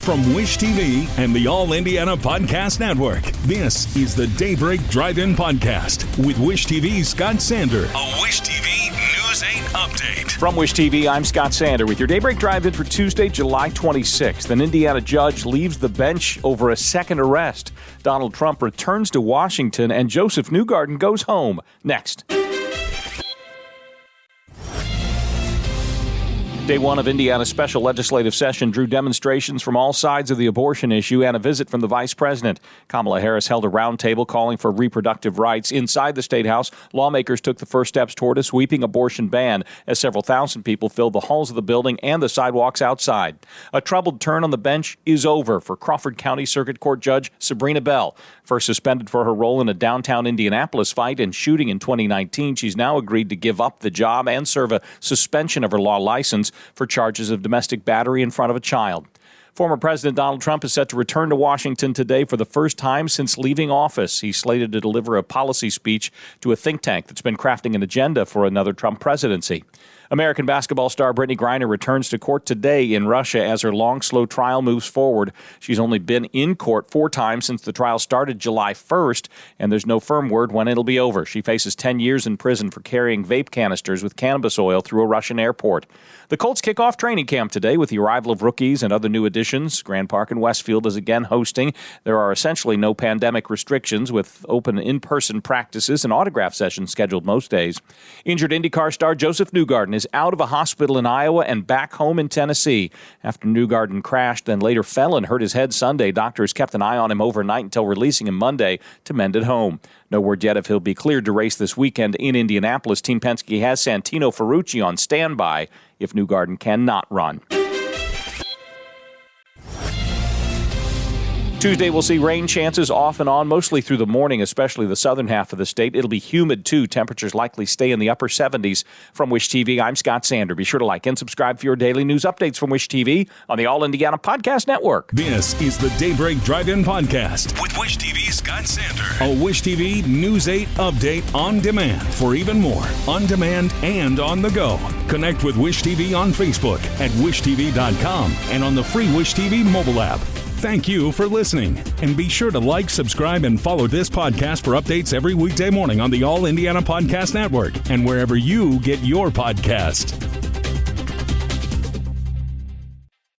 From Wish TV and the All Indiana Podcast Network, this is the Daybreak Drive-In Podcast with Wish TV's Scott Sander. A Wish TV News 8 update. From Wish TV, I'm Scott Sander with your Daybreak Drive-In for Tuesday, July 26th. An Indiana judge leaves the bench over a second arrest. Donald Trump returns to Washington, and Joseph Newgarden goes home. Next. Day one of Indiana's special legislative session drew demonstrations from all sides of the abortion issue and a visit from the vice president. Kamala Harris held a roundtable calling for reproductive rights. Inside the State House, lawmakers took the first steps toward a sweeping abortion ban as several thousand people filled the halls of the building and the sidewalks outside. A troubled turn on the bench is over for Crawford County Circuit Court Judge Sabrina Bell. First suspended for her role in a downtown Indianapolis fight and shooting in 2019, she's now agreed to give up the job and serve a suspension of her law license for charges of domestic battery in front of a child. Former President Donald Trump is set to return to Washington today for the first time since leaving office. He's slated to deliver a policy speech to a think tank that's been crafting an agenda for another Trump presidency. American basketball star Brittany Griner returns to court today in Russia as her long, slow trial moves forward. She's only been in court 4 times since the trial started July 1st, and there's no firm word when it'll be over. She faces 10 years in prison for carrying vape canisters with cannabis oil through a Russian airport. The Colts kick off training camp today with the arrival of rookies and other new additions. Grand Park in Westfield is again hosting. There are essentially no pandemic restrictions with open in-person practices and autograph sessions scheduled most days. Injured IndyCar star Joseph Newgarden is out of a hospital in Iowa and back home in Tennessee. After Newgarden crashed and later fell and hurt his head Sunday, doctors kept an eye on him overnight until releasing him Monday to mend at home. No word yet if he'll be cleared to race this weekend in Indianapolis. Team Penske has Santino Ferrucci on standby if Newgarden cannot run. Tuesday, we'll see rain chances off and on, mostly through the morning, especially the southern half of the state. It'll be humid, too. Temperatures likely stay in the upper 70s. From Wish TV, I'm Scott Sander. Be sure to like and subscribe for your daily news updates from Wish TV on the All Indiana Podcast Network. This is the Daybreak Drive-In Podcast with Wish TV's Scott Sander. A Wish TV News 8 update on demand. For even more, on demand and on the go. Connect with Wish TV on Facebook at wishtv.com and on the free Wish TV mobile app. Thank you for listening, and be sure to like, subscribe, and follow this podcast for updates every weekday morning on the All Indiana Podcast Network and wherever you get your podcast.